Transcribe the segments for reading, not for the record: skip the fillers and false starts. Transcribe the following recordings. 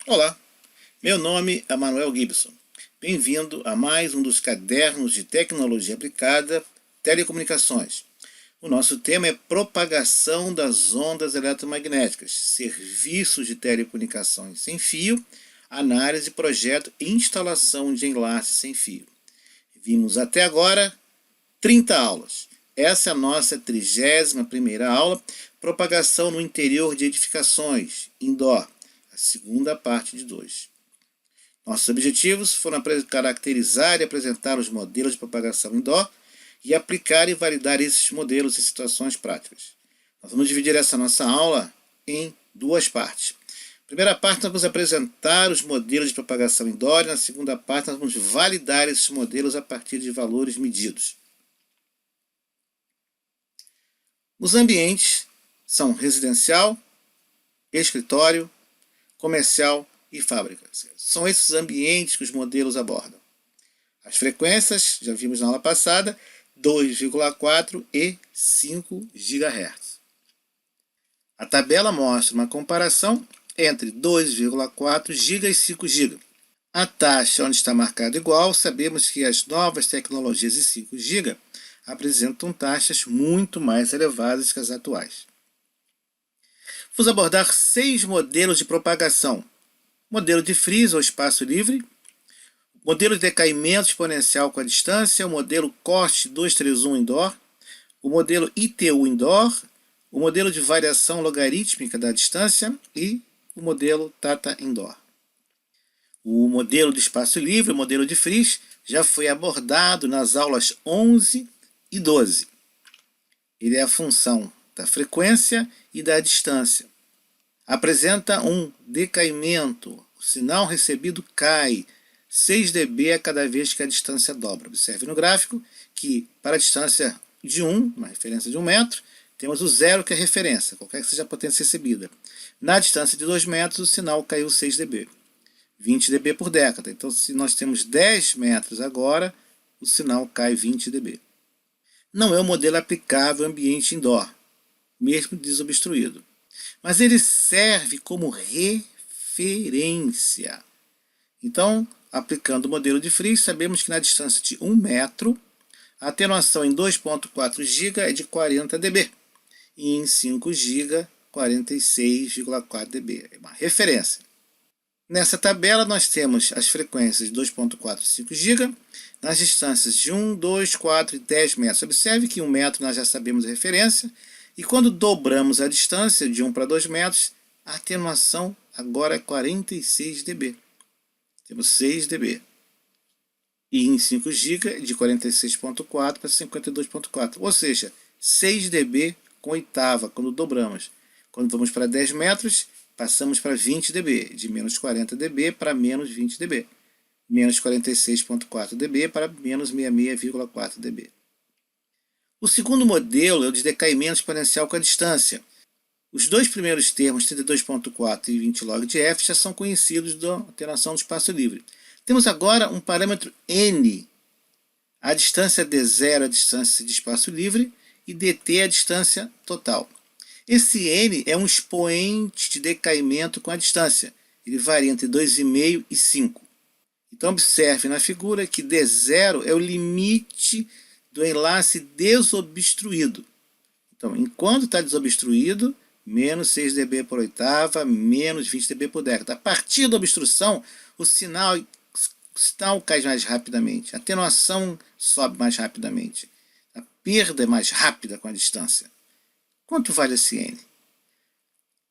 Olá, meu nome é Manuel Gibson. Bem-vindo a mais um dos cadernos de tecnologia aplicada, telecomunicações. O nosso tema é propagação das ondas eletromagnéticas, serviços de telecomunicações sem fio, análise, projeto e instalação de enlaces sem fio. Vimos até agora 30 aulas. Essa é a nossa 31ª aula, propagação no interior de edificações, indoor, a segunda parte de 2. Nossos objetivos foram caracterizar e apresentar os modelos de propagação indoor e aplicar e validar esses modelos em situações práticas. Nós vamos dividir essa nossa aula em 2 partes. Na primeira parte, nós vamos apresentar os modelos de propagação indoor e na segunda parte, nós vamos validar esses modelos a partir de valores medidos. Os ambientes são residencial, escritório, comercial e fábrica. São esses ambientes que os modelos abordam. As frequências, já vimos na aula passada, 2,4 e 5 GHz. A tabela mostra uma comparação entre 2,4 GB e 5 GB. A taxa onde está marcado igual, sabemos que as novas tecnologias de 5 GB apresentam taxas muito mais elevadas que as atuais. Vamos abordar 6 modelos de propagação. Modelo de Fries ou espaço livre, modelo de decaimento exponencial com a distância, o modelo COST 231 indoor, o modelo ITU indoor, o modelo de variação logarítmica da distância e o modelo Tata indoor. O modelo de espaço livre, o modelo de Fries, já foi abordado nas aulas 11 e 12. Ele é a função da frequência e da distância. Apresenta um decaimento. O sinal recebido cai 6 dB a cada vez que a distância dobra. Observe no gráfico que para a distância de 1, uma referência de 1 metro, temos o 0 que é referência, qualquer que seja a potência recebida. Na distância de 2 metros, o sinal caiu 6 dB. 20 dB por década. Então, se nós temos 10 metros agora, o sinal cai 20 dB. Não é um modelo aplicável ao ambiente indoor, mesmo desobstruído. Mas ele serve como referência. Então, aplicando o modelo de Fries, sabemos que na distância de 1 metro, a atenuação em 2,4 GB é de 40 dB. E em 5 GB, 46,4 dB. É uma referência. Nessa tabela, nós temos as frequências de 2,4 e 5 GB, nas distâncias de 1, 2, 4 e 10 metros. Observe que 1 metro nós já sabemos a referência, e quando dobramos a distância de 1 para 2 metros, a atenuação agora é 46 dB. Temos 6 dB. E em 5 GB, de 46,4 para 52,4. Ou seja, 6 dB com oitava, quando dobramos. Quando vamos para 10 metros, passamos para 20 dB, de menos 40 dB para menos 20 dB. Menos 46,4 dB para menos 66,4 dB. O segundo modelo é o de decaimento exponencial com a distância. Os dois primeiros termos, 32,4 e 20 log de f, já são conhecidos da atenuação do espaço livre. Temos agora um parâmetro n. A distância d0 é a distância de espaço livre e dt é a distância total. Esse n é um expoente de decaimento com a distância. Ele varia entre 2,5 e 5. Então, observe na figura que d0 é o limite do enlace desobstruído. Então, enquanto está desobstruído, menos 6 dB por oitava, menos 20 dB por década. A partir da obstrução, o sinal cai mais rapidamente, a atenuação sobe mais rapidamente, a perda é mais rápida com a distância. Quanto vale esse N?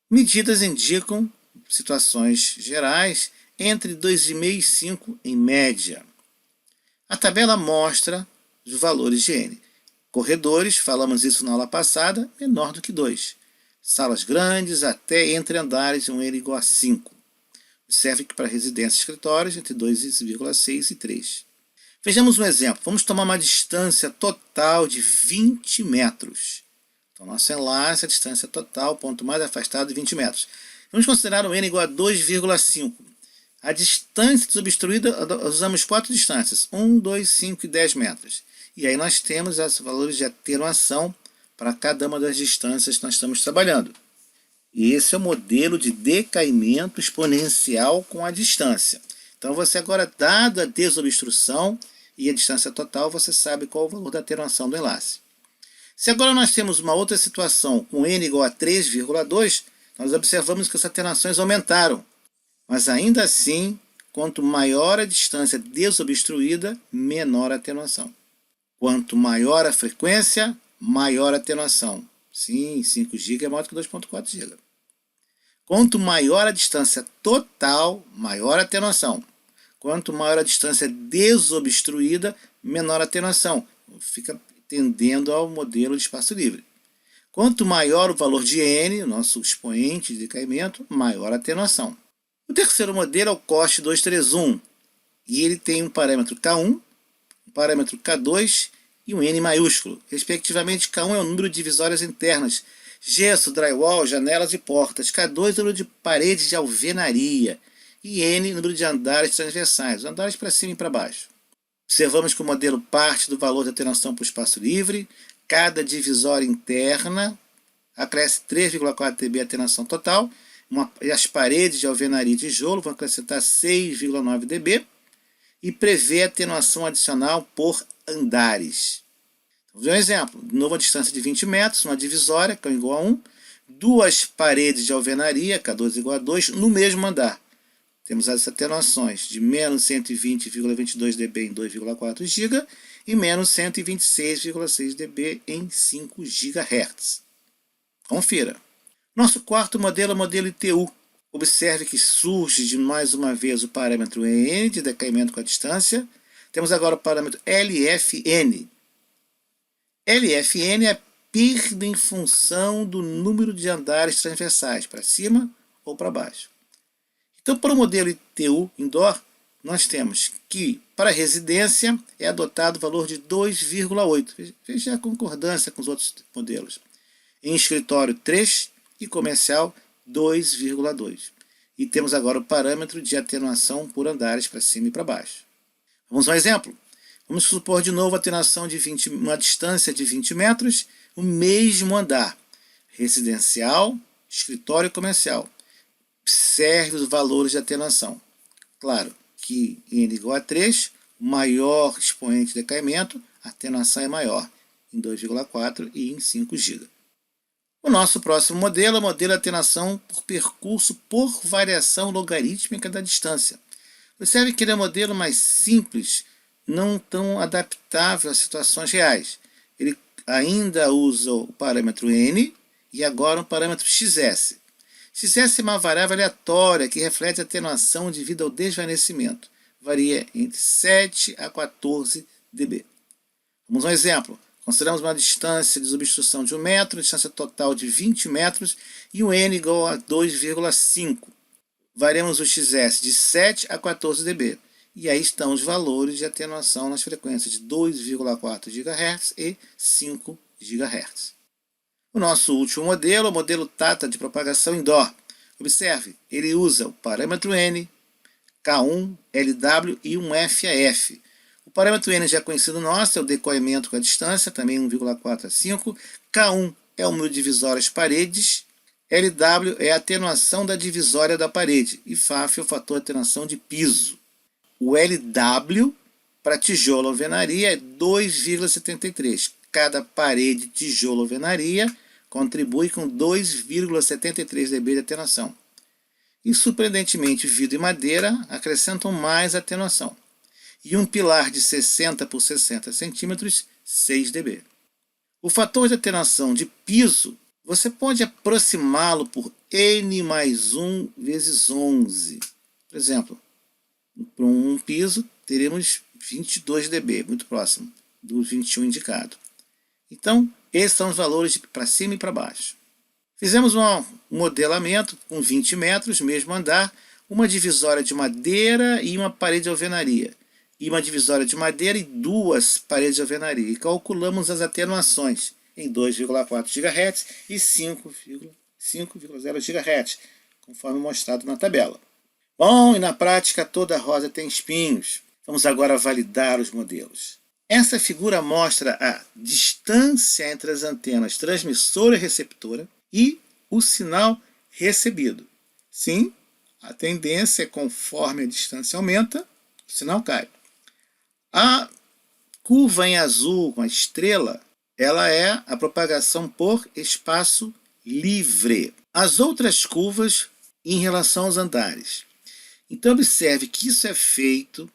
Medidas indicam situações gerais entre 2,5 e 5 em média. A tabela mostra os valores de N. Corredores, falamos isso na aula passada, menor do que 2. Salas grandes, até entre andares, um N igual a 5. Observe que para residências e escritórios, entre 2,6 e 3. Vejamos um exemplo. Vamos tomar uma distância total de 20 metros. Então, nosso enlace, a distância total, ponto mais afastado de 20 metros. Vamos considerar um N igual a 2,5. A distância desobstruída, usamos 4 distâncias, 1, 2, 5 e 10 metros. E aí nós temos os valores de atenuação para cada uma das distâncias que nós estamos trabalhando. E esse é o modelo de decaimento exponencial com a distância. Então você agora, dado a desobstrução e a distância total, você sabe qual é o valor da atenuação do enlace. Se agora nós temos uma outra situação com n igual a 3,2, nós observamos que as atenuações aumentaram. Mas ainda assim, quanto maior a distância desobstruída, menor a atenuação. Quanto maior a frequência, maior a atenuação. Sim, 5 GB é maior do que 2.4 GB. Quanto maior a distância total, maior a atenuação. Quanto maior a distância desobstruída, menor a atenuação. Fica tendendo ao modelo de espaço livre. Quanto maior o valor de n, nosso expoente de decaimento, maior a atenuação. O terceiro modelo é o COST 231, e ele tem um parâmetro K1, um parâmetro K2 e um N maiúsculo. Respectivamente, K1 é o número de divisórias internas, gesso, drywall, janelas e portas. K2 é o número de paredes de alvenaria. E N, número de andares transversais, andares para cima e para baixo. Observamos que o modelo parte do valor da atenuação para o espaço livre. Cada divisória interna acresce 3,4 dB a atenuação total. E as paredes de alvenaria e tijolo vão acrescentar 6,9 dB. E prevê atenuação adicional por andares. Vamos ver um exemplo. De novo, a distância de 20 metros, uma divisória, K igual a 1. Duas paredes de alvenaria, K2 igual a 2, no mesmo andar. Temos as atenuações de menos 120,22 dB em 2,4 GB e menos 126,6 dB em 5 GHz. Confira. Nosso quarto modelo é o modelo ITU. Observe que surge de mais uma vez o parâmetro N de decaimento com a distância. Temos agora o parâmetro LFN. LFN é a perda em função do número de andares transversais, para cima ou para baixo. Então, para o modelo ITU indoor, nós temos que, para residência, é adotado o valor de 2,8. Veja a concordância com os outros modelos. Em escritório, 3 e comercial, 2,2. E temos agora o parâmetro de atenuação por andares para cima e para baixo. Vamos a um exemplo. Vamos supor de novo a atenuação de uma distância de 20 metros, o mesmo andar. Residencial, escritório e comercial. Observe os valores de atenuação. Claro que n igual a 3, o maior expoente de decaimento, a atenuação é maior, em 2,4 e em 5 GB. O nosso próximo modelo é o modelo de atenuação por percurso por variação logarítmica da distância. Observe que ele é um modelo mais simples, não tão adaptável às situações reais. Ele ainda usa o parâmetro n e agora um parâmetro xs. Xs é uma variável aleatória que reflete a atenuação devido ao desvanecimento. Varia entre 7 a 14 dB. Vamos a um exemplo. Consideramos uma distância de desobstrução de 1 metro, distância total de 20 metros e o n igual a 2,5. Variamos o xs de 7 a 14 dB. E aí estão os valores de atenuação nas frequências de 2,4 GHz e 5 GHz. O nosso último modelo é o modelo Tata de propagação indoor. Observe, ele usa o parâmetro N, K1, LW e um FAF. O parâmetro N já conhecido nosso é o decoimento com a distância, também 1,4 a 5. K1 é o número de divisórias paredes. LW é a atenuação da divisória da parede. E FAF é o fator de atenuação de piso. O LW para tijolo alvenaria é 2,73. Cada parede tijolo alvenaria contribui com 2,73 dB de atenuação. E, surpreendentemente, vidro e madeira acrescentam mais atenuação. E um pilar de 60 por 60 centímetros, 6 dB. O fator de atenuação de piso, você pode aproximá-lo por n mais 1 vezes 11. Por exemplo, para um piso, teremos 22 dB, muito próximo do 21 indicado. Então, esses são os valores para cima e para baixo. Fizemos um modelamento com 20 metros, mesmo andar, uma divisória de madeira e uma parede de alvenaria. E uma divisória de madeira e duas paredes de alvenaria. E calculamos as atenuações em 2,4 GHz e 5,0 GHz, conforme mostrado na tabela. Bom, e na prática toda rosa tem espinhos. Vamos agora validar os modelos. Essa figura mostra a distância entre as antenas transmissora e receptora e o sinal recebido. Sim, a tendência é conforme a distância aumenta, o sinal cai. A curva em azul com a estrela, ela é a propagação por espaço livre. As outras curvas em relação aos andares. Então observe que isso é feito,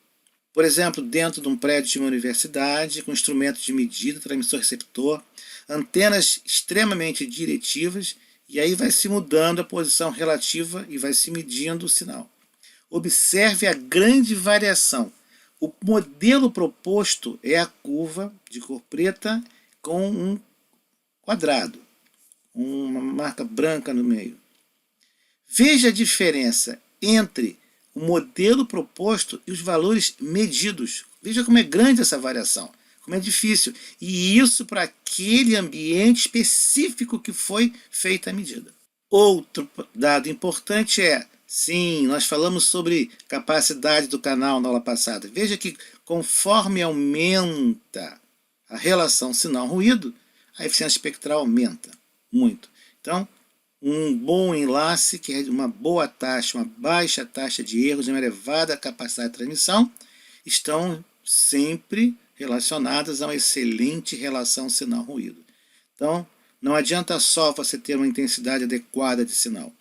por exemplo, dentro de um prédio de uma universidade, com instrumentos de medida, transmissor-receptor, antenas extremamente diretivas, e aí vai se mudando a posição relativa e vai se medindo o sinal. Observe a grande variação. O modelo proposto é a curva de cor preta com um quadrado, uma marca branca no meio. Veja a diferença entre o modelo proposto e os valores medidos. Veja como é grande essa variação, como é difícil. E isso para aquele ambiente específico que foi feita a medida. Outro dado importante é, sim, nós falamos sobre capacidade do canal na aula passada. Veja que conforme aumenta a relação sinal-ruído, a eficiência espectral aumenta muito. Então, um bom enlace, que é uma boa taxa, uma baixa taxa de erros e uma elevada capacidade de transmissão, estão sempre relacionadas a uma excelente relação sinal-ruído. Então, não adianta só você ter uma intensidade adequada de sinal.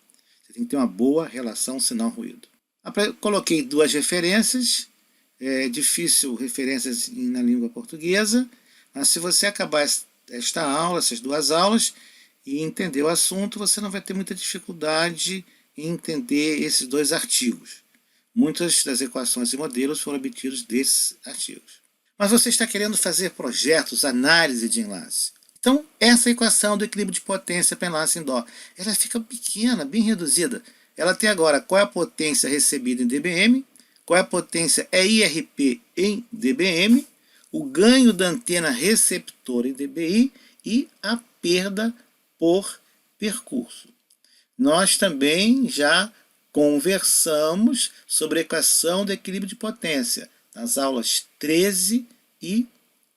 Você tem que ter uma boa relação sinal-ruído. Coloquei duas referências, é difícil referências na língua portuguesa, mas se você acabar esta aula, essas duas aulas, e entender o assunto, você não vai ter muita dificuldade em entender esses dois artigos. Muitas das equações e modelos foram obtidos desses artigos. Mas você está querendo fazer projetos, análise de enlace. Então, essa equação do equilíbrio de potência para enlace em dó, ela fica pequena, bem reduzida. Ela tem agora qual é a potência recebida em dBm, qual é a potência EIRP em dBm, o ganho da antena receptora em dBi e a perda por percurso. Nós também já conversamos sobre a equação do equilíbrio de potência nas aulas 13 e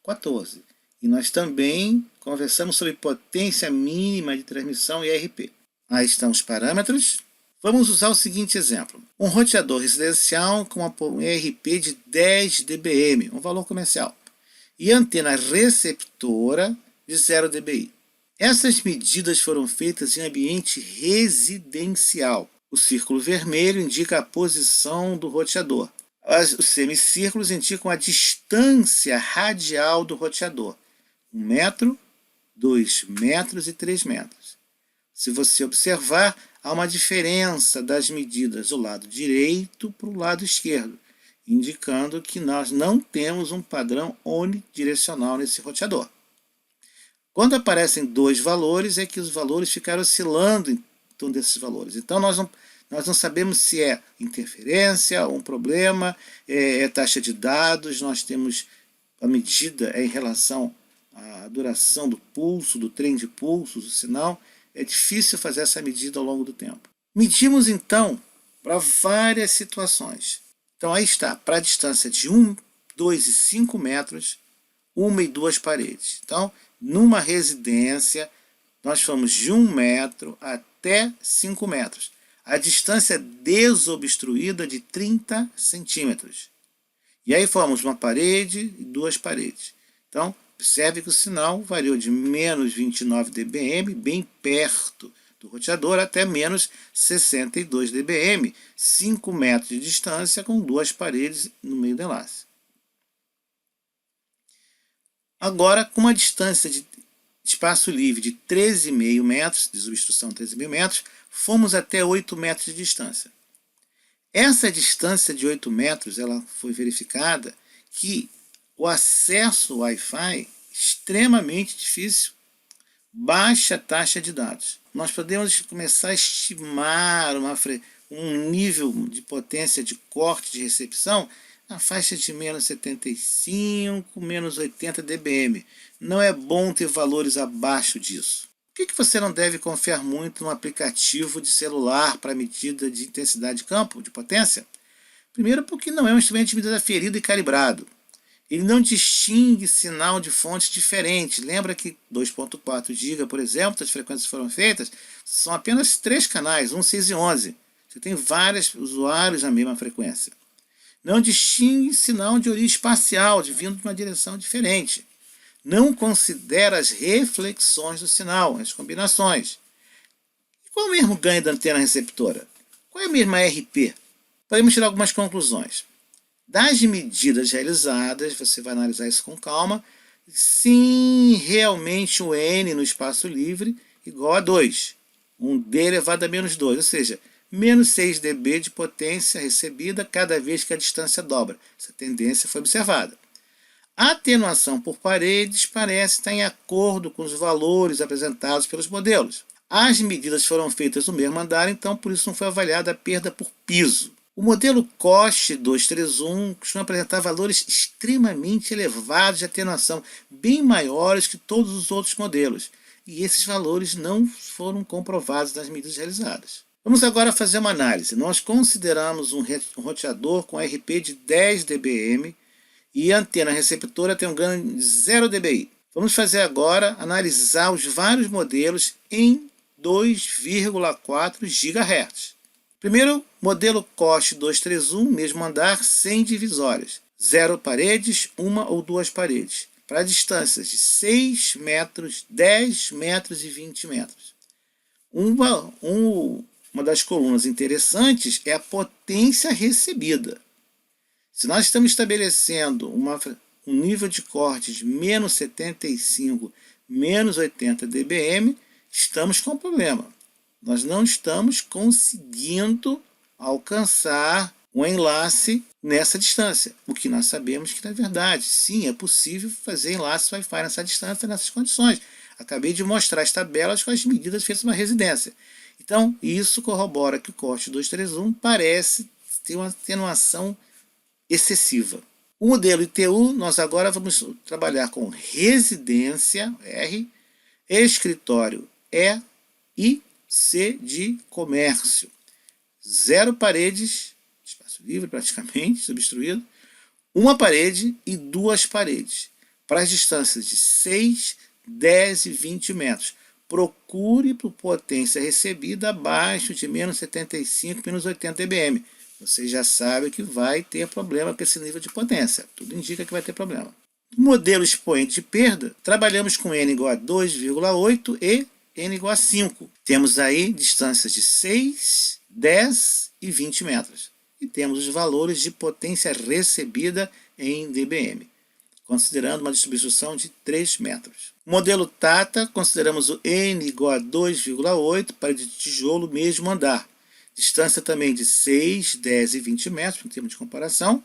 14. E nós também conversamos sobre potência mínima de transmissão e IRP. Aí estão os parâmetros. Vamos usar o seguinte exemplo. Um roteador residencial com um IRP de 10 dBm, um valor comercial, e antena receptora de 0 dBi. Essas medidas foram feitas em ambiente residencial. O círculo vermelho indica a posição do roteador. Os semicírculos indicam a distância radial do roteador. 1 metro, 2 metros e 3 metros. Se você observar, há uma diferença das medidas do lado direito para o lado esquerdo, indicando que nós não temos um padrão unidirecional nesse roteador. Quando aparecem dois valores, é que os valores ficaram oscilando em torno desses valores. Então, nós não sabemos se é interferência, um problema, é taxa de dados, nós temos a medida em relação à duração do pulso, do trem de pulsos, do sinal. É difícil fazer essa medida ao longo do tempo. Medimos, então, para várias situações. Então, aí está, para a distância de 1, 2 e 5 metros, 1 e 2 paredes. Então, numa residência, nós fomos de 1 metro até 5 metros. A distância desobstruída de 30 centímetros. E aí fomos uma parede e 2 paredes. Então, observe que o sinal variou de menos 29 dBm, bem perto do roteador, até menos 62 dBm, 5 metros de distância com 2 paredes no meio do enlace. Agora, com uma distância de espaço livre de 13,5 metros, desobstrução 13,5 metros, fomos até 8 metros de distância. Essa distância de 8 metros, ela foi verificada que o acesso Wi-Fi é extremamente difícil, baixa taxa de dados. Nós podemos começar a estimar um nível de potência de corte de recepção na faixa de menos 75, menos 80 dBm. Não é bom ter valores abaixo disso. Por que você não deve confiar muito no aplicativo de celular para medida de intensidade de campo, de potência? Primeiro, porque não é um instrumento de medida ferido e calibrado. Ele não distingue sinal de fontes diferentes. Lembra que 2.4 GB, por exemplo, as frequências foram feitas, são apenas 3 canais, 1, 6 e 11. Você tem vários usuários na mesma frequência. Não distingue sinal de origem espacial, vindo de uma direção diferente. Não considera as reflexões do sinal, as combinações. E qual é o mesmo ganho da antena receptora? Qual é a mesma RP? Podemos tirar algumas conclusões. Das medidas realizadas, você vai analisar isso com calma, sim, realmente o N no espaço livre igual a 2. 1D elevado a menos 2, ou seja, menos 6 dB de potência recebida cada vez que a distância dobra. Essa tendência foi observada. A atenuação por paredes parece estar em acordo com os valores apresentados pelos modelos. As medidas foram feitas no mesmo andar, então por isso não foi avaliada a perda por piso. O modelo COST 231 costuma apresentar valores extremamente elevados de atenuação, bem maiores que todos os outros modelos, e esses valores não foram comprovados nas medidas realizadas. Vamos agora fazer uma análise. Nós consideramos um roteador com RP de 10 dBm e a antena receptora tem um ganho de 0 dBi. Vamos fazer agora, analisar os vários modelos em 2,4 GHz. Primeiro, modelo COST 231, mesmo andar, sem divisórias. 0 paredes, 1 ou 2 paredes. Para distâncias de 6 metros, 10 metros e 20 metros. Uma das colunas interessantes é a potência recebida. Se nós estamos estabelecendo um nível de corte de menos 75, menos 80 dBm, estamos com um problema. Nós não estamos conseguindo alcançar um enlace nessa distância. O que nós sabemos que, na verdade, sim, é possível fazer enlace Wi-Fi nessa distância, nessas condições. Acabei de mostrar as tabelas com as medidas feitas numa residência. Então, isso corrobora que o corte 231 parece ter uma atenuação excessiva. O modelo ITU, nós agora vamos trabalhar com residência, R, escritório, E e C de comércio. 0 paredes, espaço livre praticamente, substruído, 1 parede e 2 paredes, para as distâncias de 6, 10 e 20 metros. Procure por potência recebida abaixo de menos 75, menos 80 dBm. Você já sabe que vai ter problema com esse nível de potência. Tudo indica que vai ter problema. No modelo expoente de perda, trabalhamos com N igual a 2,8 e N igual a 5. Temos aí distâncias de 6, 10 e 20 metros. E temos os valores de potência recebida em dBm, considerando uma distribuição de 3 metros. O modelo Tata, consideramos o N igual a 2,8 para de tijolo mesmo andar. Distância também de 6, 10 e 20 metros, em termos de comparação.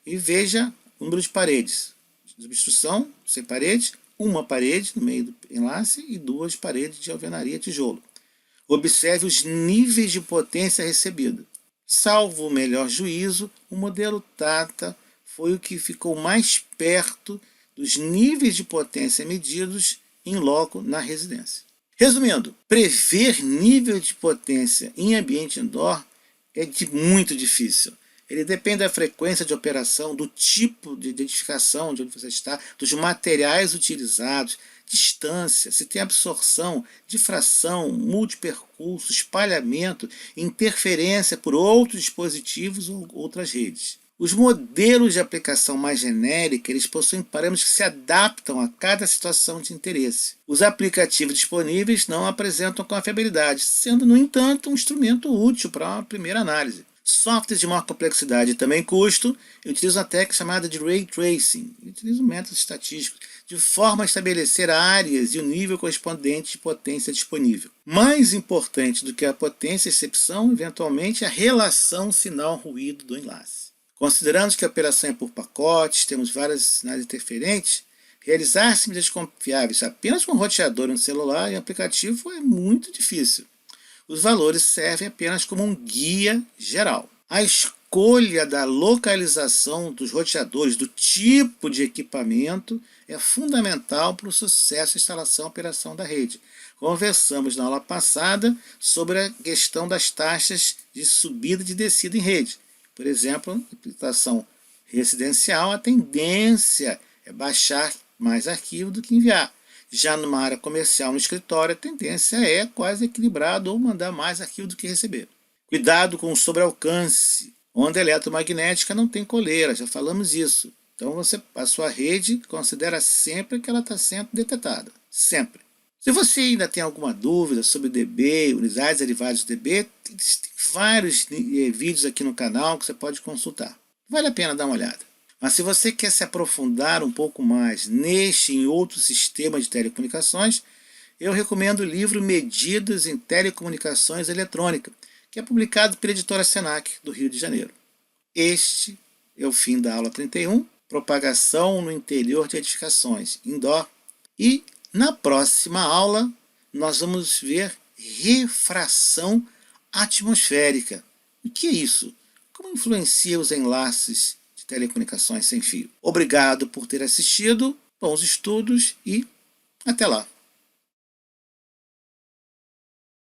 E veja o número de paredes. Substituição, sem parede, 1 parede no meio do enlace e 2 paredes de alvenaria tijolo. Observe os níveis de potência recebida. Salvo o melhor juízo, o modelo Tata foi o que ficou mais perto dos níveis de potência medidos em loco na residência. Resumindo, prever nível de potência em ambiente indoor é muito difícil. Ele depende da frequência de operação, do tipo de edificação de onde você está, dos materiais utilizados, distância, se tem absorção, difração, multipercurso, espalhamento, interferência por outros dispositivos ou outras redes. Os modelos de aplicação mais genérica, eles possuem parâmetros que se adaptam a cada situação de interesse. Os aplicativos disponíveis não apresentam confiabilidade, sendo, no entanto, um instrumento útil para uma primeira análise. Softwares de maior complexidade e também custo utilizam a técnica chamada de Ray Tracing, utilizam métodos estatísticos, de forma a estabelecer áreas e o nível correspondente de potência disponível. Mais importante do que a potência e excepção, eventualmente, a relação sinal-ruído do enlace. Considerando que a operação é por pacotes, temos vários sinais interferentes, realizar medidas confiáveis apenas com um roteador e um celular e um aplicativo é muito difícil. Os valores servem apenas como um guia geral. A escolha da localização dos roteadores, do tipo de equipamento, é fundamental para o sucesso da instalação e operação da rede. Conversamos na aula passada sobre a questão das taxas de subida e de descida em rede. Por exemplo, implantação residencial, a tendência é baixar mais arquivo do que enviar. Já numa área comercial, no escritório, a tendência é quase equilibrado ou mandar mais arquivo do que receber. Cuidado com o sobrealcance. Onda eletromagnética não tem coleira, já falamos isso. Então a sua rede considera sempre que ela está sendo detectada. Sempre. Se você ainda tem alguma dúvida sobre DB, unidades derivadas de DB, tem vários vídeos aqui no canal que você pode consultar. Vale a pena dar uma olhada. Mas se você quer se aprofundar um pouco mais neste e em outros sistemas de telecomunicações, eu recomendo o livro Medidas em Telecomunicações Eletrônicas, que é publicado pela editora Senac, do Rio de Janeiro. Este é o fim da aula 31, propagação no interior de edificações, indoor. E na próxima aula nós vamos ver refração atmosférica. O que é isso? Como influencia os enlaces de telecomunicações sem fio? Obrigado por ter assistido, bons estudos e até lá!